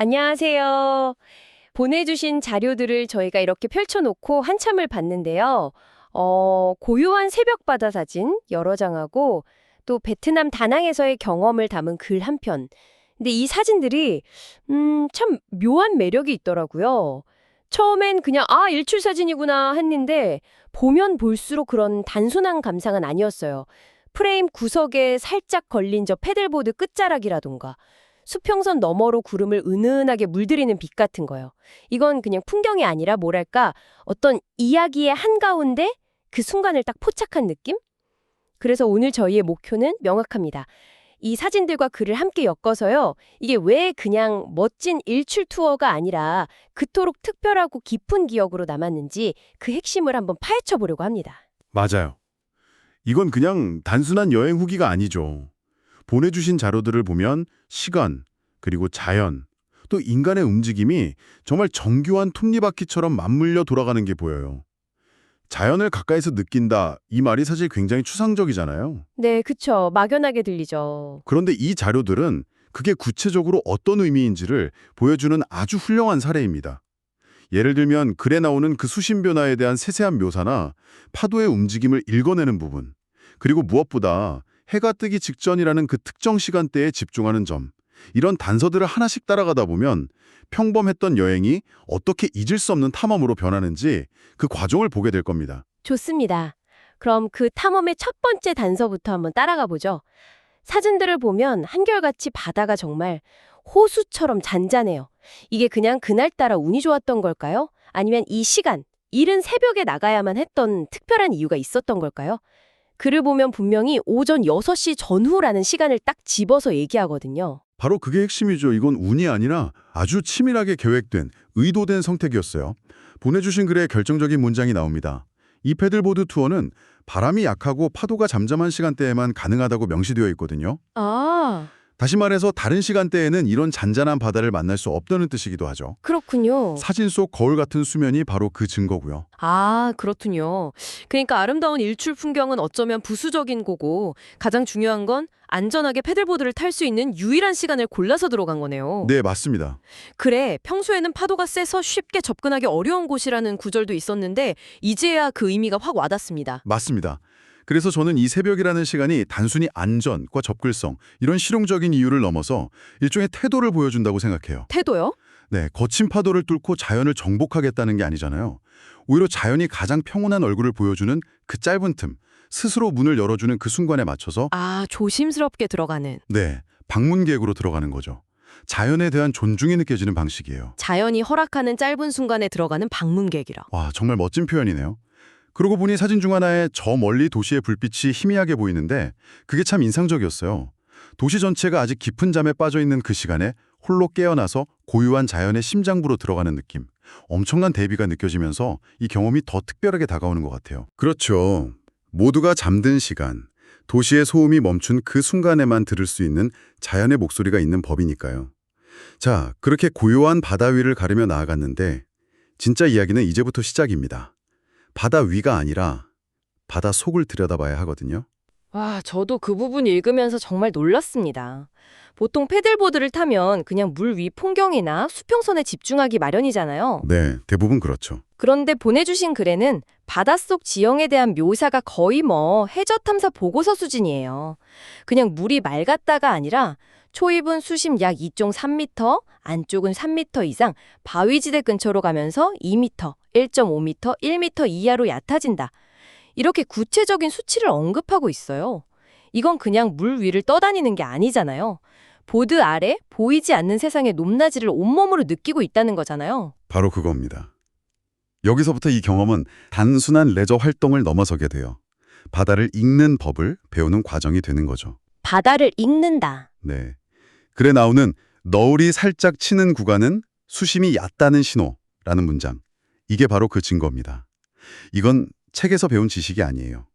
안녕하세요. 보내주신 자료들을 저희가 이렇게 펼쳐놓고 한참을 봤는데요. 고요한 새벽 바다 사진 여러 장하고 또 베트남 다낭에서의 경험을 담은 글 한 편. 근데 이 사진들이 참 묘한 매력이 있더라고요. 처음엔 그냥 일출 사진이구나 했는데 보면 볼수록 그런 단순한 감상은 아니었어요. 프레임 구석에 살짝 걸린 저 패들보드 끝자락이라던가 수평선 너머로 구름을 은은하게 물들이는 빛 같은 거요. 이건 그냥 풍경이 아니라 뭐랄까 어떤 이야기의 한가운데 그 순간을 딱 포착한 느낌? 그래서 오늘 저희의 목표는 명확합니다. 이 사진들과 글을 함께 엮어서요. 이게 왜 그냥 멋진 일출 투어가 아니라 그토록 특별하고 깊은 기억으로 남았는지 그 핵심을 한번 파헤쳐 보려고 합니다. 맞아요. 이건 그냥 단순한 여행 후기가 아니죠. 보내주신 자료들을 보면 시간, 그리고 자연, 또 인간의 움직임이 정말 정교한 톱니바퀴처럼 맞물려 돌아가는 게 보여요. 자연을 가까이서 느낀다, 이 말이 사실 굉장히 추상적이잖아요. 네, 그쵸. 막연하게 들리죠. 그런데 이 자료들은 그게 구체적으로 어떤 의미인지를 보여주는 아주 훌륭한 사례입니다. 예를 들면 글에 나오는 그 수심 변화에 대한 세세한 묘사나 파도의 움직임을 읽어내는 부분, 그리고 무엇보다 해가 뜨기 직전이라는 그 특정 시간대에 집중하는 점, 이런 단서들을 하나씩 따라가다 보면 평범했던 여행이 어떻게 잊을 수 없는 탐험으로 변하는지 그 과정을 보게 될 겁니다. 좋습니다. 그럼 그 탐험의 첫 번째 단서부터 한번 따라가 보죠. 사진들을 보면 한결같이 바다가 정말 호수처럼 잔잔해요. 이게 그냥 그날따라 운이 좋았던 걸까요? 아니면 이 시간, 이른 새벽에 나가야만 했던 특별한 이유가 있었던 걸까요? 글을 보면 분명히 오전 6시 전후라는 시간을 딱 집어서 얘기하거든요. 바로 그게 핵심이죠. 이건 운이 아니라 아주 치밀하게 계획된, 의도된 선택이었어요. 보내주신 글에 결정적인 문장이 나옵니다. 이 패들보드 투어는 바람이 약하고 파도가 잠잠한 시간대에만 가능하다고 명시되어 있거든요. 아, 다시 말해서 다른 시간대에는 이런 잔잔한 바다를 만날 수 없다는 뜻이기도 하죠. 그렇군요. 사진 속 거울 같은 수면이 바로 그 증거고요. 아, 그렇군요. 그러니까 아름다운 일출 풍경은 어쩌면 부수적인 거고 가장 중요한 건 안전하게 패들보드를 탈 수 있는 유일한 시간을 골라서 들어간 거네요. 네, 맞습니다. 그래, 평소에는 파도가 세서 쉽게 접근하기 어려운 곳이라는 구절도 있었는데 이제야 그 의미가 확 와닿습니다. 맞습니다. 그래서 저는 이 새벽이라는 시간이 단순히 안전과 접근성, 이런 실용적인 이유를 넘어서 일종의 태도를 보여준다고 생각해요. 태도요? 네, 거친 파도를 뚫고 자연을 정복하겠다는 게 아니잖아요. 오히려 자연이 가장 평온한 얼굴을 보여주는 그 짧은 틈, 스스로 문을 열어주는 그 순간에 맞춰서 아, 조심스럽게 들어가는. 네, 방문객으로 들어가는 거죠. 자연에 대한 존중이 느껴지는 방식이에요. 자연이 허락하는 짧은 순간에 들어가는 방문객이라. 와, 정말 멋진 표현이네요. 그러고 보니 사진 중 하나에 저 멀리 도시의 불빛이 희미하게 보이는데 그게 참 인상적이었어요. 도시 전체가 아직 깊은 잠에 빠져있는 그 시간에 홀로 깨어나서 고유한 자연의 심장부로 들어가는 느낌. 엄청난 대비가 느껴지면서 이 경험이 더 특별하게 다가오는 것 같아요. 그렇죠. 모두가 잠든 시간, 도시의 소음이 멈춘 그 순간에만 들을 수 있는 자연의 목소리가 있는 법이니까요. 자, 그렇게 고요한 바다 위를 가르며 나아갔는데 진짜 이야기는 이제부터 시작입니다. 바다 위가 아니라 바다 속을 들여다봐야 하거든요. 와, 저도 그 부분 읽으면서 정말 놀랐습니다. 보통 패들보드를 타면 그냥 물 위 풍경이나 수평선에 집중하기 마련이잖아요. 네, 대부분 그렇죠. 그런데 보내주신 글에는 바닷속 지형에 대한 묘사가 거의 해저 탐사 보고서 수준이에요. 그냥 물이 맑았다가 아니라 초입은 수심 약 2.3m, 안쪽은 3m 이상 바위지대 근처로 가면서 2m, 1.5m, 1m 이하로 얕아진다. 이렇게 구체적인 수치를 언급하고 있어요. 이건 그냥 물 위를 떠다니는 게 아니잖아요. 보드 아래 보이지 않는 세상의 높낮이를 온몸으로 느끼고 있다는 거잖아요. 바로 그겁니다. 여기서부터 이 경험은 단순한 레저 활동을 넘어서게 돼요. 바다를 읽는 법을 배우는 과정이 되는 거죠. 바다를 읽는다. 네. 글에 나오는 너울이 살짝 치는 구간은 수심이 얕다는 신호라는 문장. 이게 바로 그 증거입니다. 이건 책에서 배운 지식이 아니에요.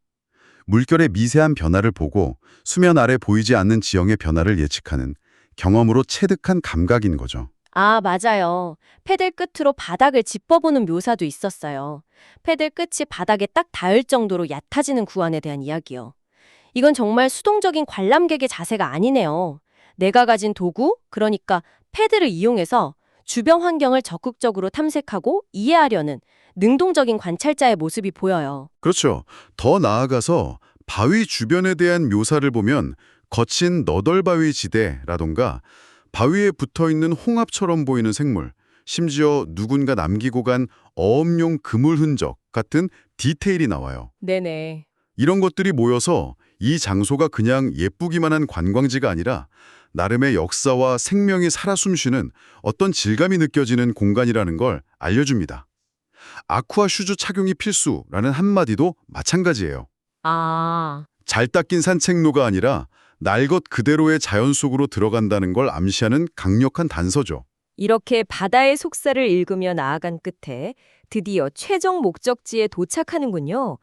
물결의 미세한 변화를 보고 수면 아래 보이지 않는 지형의 변화를 예측하는 경험으로 체득한 감각인 거죠. 아, 맞아요. 패들 끝으로 바닥을 짚어보는 묘사도 있었어요. 패들 끝이 바닥에 딱 닿을 정도로 얕아지는 구간에 대한 이야기요. 이건 정말 수동적인 관람객의 자세가 아니네요. 내가 가진 도구, 그러니까 패드를 이용해서 주변 환경을 적극적으로 탐색하고 이해하려는 능동적인 관찰자의 모습이 보여요. 그렇죠. 더 나아가서 바위 주변에 대한 묘사를 보면 거친 너덜바위 지대라던가 바위에 붙어있는 홍합처럼 보이는 생물, 심지어 누군가 남기고 간 어업용 그물 흔적 같은 디테일이 나와요. 네네. 이런 것들이 모여서 이 장소가 그냥 예쁘기만 한 관광지가 아니라 나름의 역사와 생명이 살아 숨쉬는 어떤 질감이 느껴지는 공간이라는 걸 알려줍니다. 아쿠아 슈즈 착용이 필수라는 한마디도 마찬가지예요. 아, 잘 닦인 산책로가 아니라 날 것 그대로의 자연 속으로 들어간다는 걸 암시하는 강력한 단서죠. 이렇게 바다의 속살을 읽으며 나아간 끝에 드디어 최종 목적지에 도착하는군요.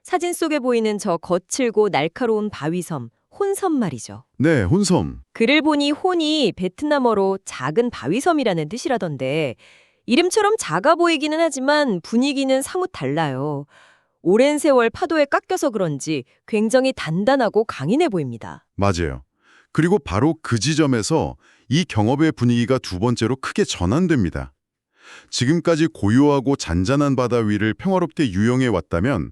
사진 속에 보이는 저 거칠고 날카로운 바위섬, 혼섬 말이죠. 네, 혼섬. 글을 보니 혼이 베트남어로 작은 바위섬이라는 뜻이라던데 이름처럼 작아 보이기는 하지만 분위기는 사뭇 달라요. 오랜 세월 파도에 깎여서 그런지 굉장히 단단하고 강인해 보입니다. 맞아요. 그리고 바로 그 지점에서 이 경업의 분위기가 두 번째로 크게 전환됩니다. 지금까지 고요하고 잔잔한 바다 위를 평화롭게 유영해 왔다면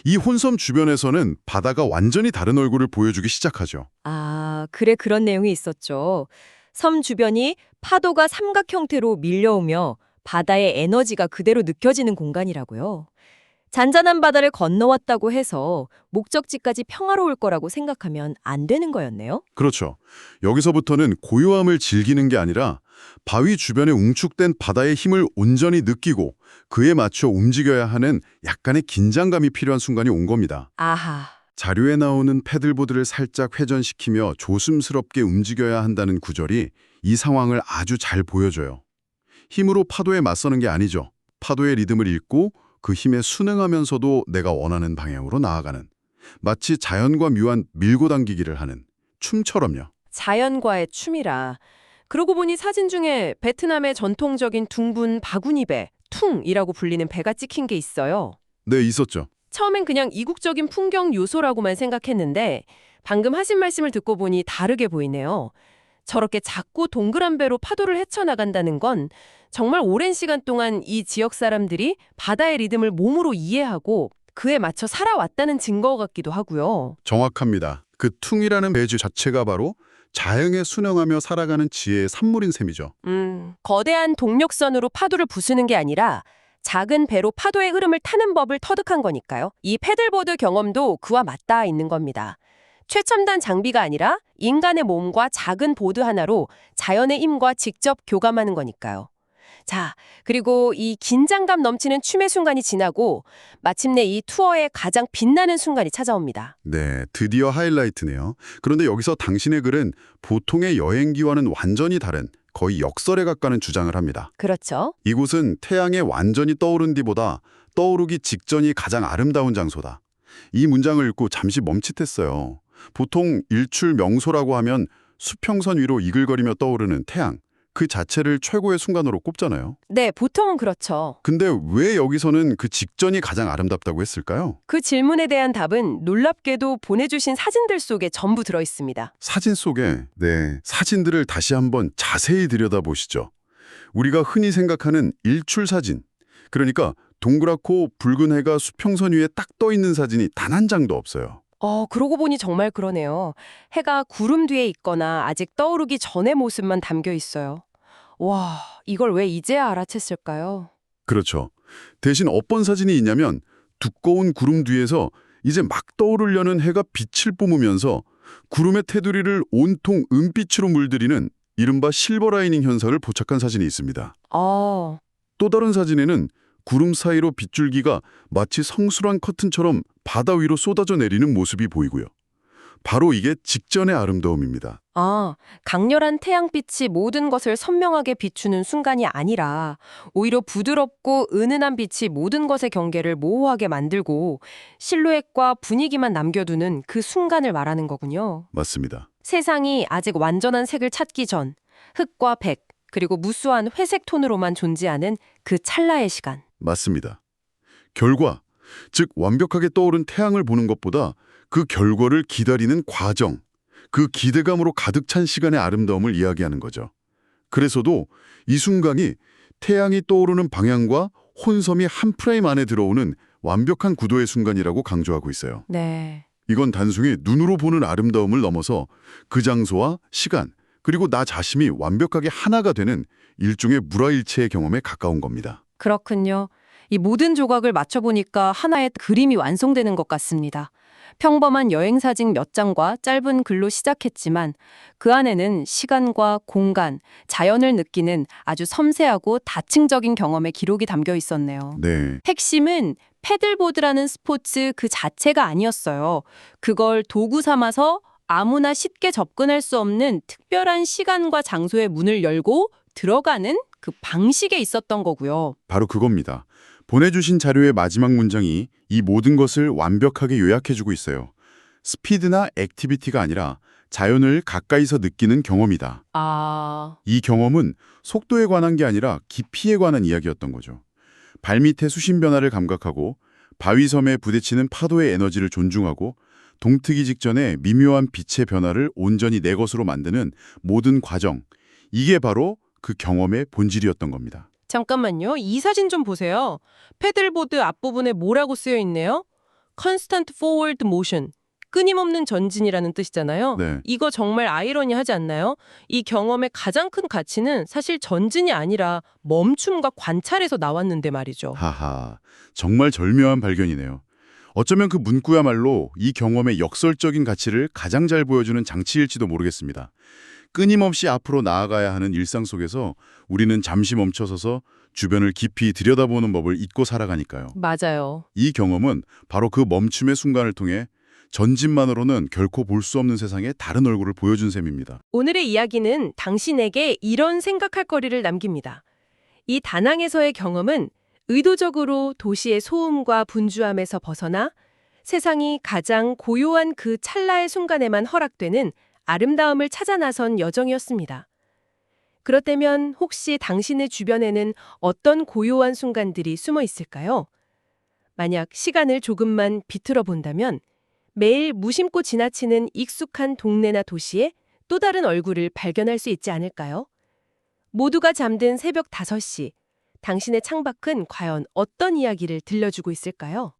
이 혼섬 주변에서는 바다가 완전히 다른 얼굴을 보여주기 시작하죠. 아, 그래 그런 내용이 있었죠. 섬 주변이 파도가 삼각 형태로 밀려오며 바다의 에너지가 그대로 느껴지는 공간이라고요. 잔잔한 바다를 건너왔다고 해서 목적지까지 평화로울 거라고 생각하면 안 되는 거였네요. 그렇죠. 여기서부터는 고요함을 즐기는 게 아니라 바위 주변에 웅축된 바다의 힘을 온전히 느끼고 그에 맞춰 움직여야 하는 약간의 긴장감이 필요한 순간이 온 겁니다. 아하. 자료에 나오는 패들보드를 살짝 회전시키며 조심스럽게 움직여야 한다는 구절이 이 상황을 아주 잘 보여줘요. 힘으로 파도에 맞서는 게 아니죠. 파도의 리듬을 읽고 그 힘에 순응하면서도 내가 원하는 방향으로 나아가는, 마치 자연과 묘한 밀고 당기기를 하는 춤처럼요. 자연과의 춤이라. 그러고 보니 사진 중에 베트남의 전통적인 둥근 바구니 배, 퉁이라고 불리는 배가 찍힌 게 있어요. 네, 있었죠. 처음엔 그냥 이국적인 풍경 요소라고만 생각했는데 방금 하신 말씀을 듣고 보니 다르게 보이네요. 저렇게 작고 동그란 배로 파도를 헤쳐나간다는 건 정말 오랜 시간 동안 이 지역 사람들이 바다의 리듬을 몸으로 이해하고 그에 맞춰 살아왔다는 증거 같기도 하고요. 정확합니다. 그 퉁이라는 배주 자체가 바로 자연에 순응하며 살아가는 지혜의 산물인 셈이죠. 거대한 동력선으로 파도를 부수는 게 아니라 작은 배로 파도의 흐름을 타는 법을 터득한 거니까요. 이 패들보드 경험도 그와 맞닿아 있는 겁니다. 최첨단 장비가 아니라 인간의 몸과 작은 보드 하나로 자연의 힘과 직접 교감하는 거니까요. 자, 그리고 이 긴장감 넘치는 춤의 순간이 지나고 마침내 이 투어의 가장 빛나는 순간이 찾아옵니다. 네, 드디어 하이라이트네요. 그런데 여기서 당신의 글은 보통의 여행기와는 완전히 다른 거의 역설에 가까운 주장을 합니다. 그렇죠. 이곳은 태양에 완전히 떠오른 뒤보다 떠오르기 직전이 가장 아름다운 장소다. 이 문장을 읽고 잠시 멈칫했어요. 보통 일출 명소라고 하면 수평선 위로 이글거리며 떠오르는 태양, 그 자체를 최고의 순간으로 꼽잖아요. 네, 보통은 그렇죠. 근데 왜 여기서는 그 직전이 가장 아름답다고 했을까요? 그 질문에 대한 답은 놀랍게도 보내주신 사진들 속에 전부 들어있습니다. 사진 속에, 네, 사진들을 다시 한번 자세히 들여다보시죠. 우리가 흔히 생각하는 일출 사진, 그러니까 동그랗고 붉은 해가 수평선 위에 딱 떠 있는 사진이 단 한 장도 없어요. 그러고 보니 정말 그러네요. 해가 구름 뒤에 있거나 아직 떠오르기 전의 모습만 담겨 있어요. 와, 이걸 왜 이제야 알아챘을까요? 그렇죠. 대신 어떤 사진이 있냐면 두꺼운 구름 뒤에서 이제 막 떠오르려는 해가 빛을 뿜으면서 구름의 테두리를 온통 은빛으로 물들이는 이른바 실버 라이닝 현상을 포착한 사진이 있습니다. 또 다른 사진에는 구름 사이로 빗줄기가 마치 성스러운 커튼처럼 바다 위로 쏟아져 내리는 모습이 보이고요. 바로 이게 직전의 아름다움입니다. 강렬한 태양빛이 모든 것을 선명하게 비추는 순간이 아니라 오히려 부드럽고 은은한 빛이 모든 것의 경계를 모호하게 만들고 실루엣과 분위기만 남겨두는 그 순간을 말하는 거군요. 맞습니다. 세상이 아직 완전한 색을 찾기 전 흑과 백, 그리고 무수한 회색 톤으로만 존재하는 그 찰나의 시간. 맞습니다. 결과, 즉 완벽하게 떠오른 태양을 보는 것보다 그 결과를 기다리는 과정, 그 기대감으로 가득 찬 시간의 아름다움을 이야기하는 거죠. 그래서도 이 순간이 태양이 떠오르는 방향과 혼섬이 한 프레임 안에 들어오는 완벽한 구도의 순간이라고 강조하고 있어요. 네. 이건 단순히 눈으로 보는 아름다움을 넘어서 그 장소와 시간, 그리고 나 자신이 완벽하게 하나가 되는 일종의 물화일체의 경험에 가까운 겁니다. 그렇군요. 이 모든 조각을 맞춰보니까 하나의 그림이 완성되는 것 같습니다. 평범한 여행사진 몇 장과 짧은 글로 시작했지만 그 안에는 시간과 공간, 자연을 느끼는 아주 섬세하고 다층적인 경험의 기록이 담겨 있었네요. 네, 핵심은 패들보드라는 스포츠 그 자체가 아니었어요. 그걸 도구 삼아서 아무나 쉽게 접근할 수 없는 특별한 시간과 장소의 문을 열고 들어가는 그 방식에 있었던 거고요. 바로 그겁니다. 보내주신 자료의 마지막 문장이 이 모든 것을 완벽하게 요약해주고 있어요. 스피드나 액티비티가 아니라 자연을 가까이서 느끼는 경험이다. 아, 이 경험은 속도에 관한 게 아니라 깊이에 관한 이야기였던 거죠. 발밑의 수심 변화를 감각하고 바위섬에 부딪히는 파도의 에너지를 존중하고 동트기 직전에 미묘한 빛의 변화를 온전히 내 것으로 만드는 모든 과정, 이게 바로 그 경험의 본질이었던 겁니다. 잠깐만요. 이 사진 좀 보세요. 패들보드 앞부분에 뭐라고 쓰여 있네요? Constant Forward Motion. 끊임없는 전진이라는 뜻이잖아요. 네. 이거 정말 아이러니하지 않나요? 이 경험의 가장 큰 가치는 사실 전진이 아니라 멈춤과 관찰에서 나왔는데 말이죠. 하하, 정말 절묘한 발견이네요. 어쩌면 그 문구야말로 이 경험의 역설적인 가치를 가장 잘 보여주는 장치일지도 모르겠습니다. 끊임없이 앞으로 나아가야 하는 일상 속에서 우리는 잠시 멈춰서서 주변을 깊이 들여다보는 법을 잊고 살아가니까요. 맞아요. 이 경험은 바로 그 멈춤의 순간을 통해 전진만으로는 결코 볼 수 없는 세상의 다른 얼굴을 보여준 셈입니다. 오늘의 이야기는 당신에게 이런 생각할 거리를 남깁니다. 이 다낭에서의 경험은 의도적으로 도시의 소음과 분주함에서 벗어나 세상이 가장 고요한 그 찰나의 순간에만 허락되는 아름다움을 찾아 나선 여정이었습니다. 그렇다면 혹시 당신의 주변에는 어떤 고요한 순간들이 숨어 있을까요? 만약 시간을 조금만 비틀어 본다면 매일 무심코 지나치는 익숙한 동네나 도시의 또 다른 얼굴을 발견할 수 있지 않을까요? 모두가 잠든 새벽 5시, 당신의 창밖은 과연 어떤 이야기를 들려주고 있을까요?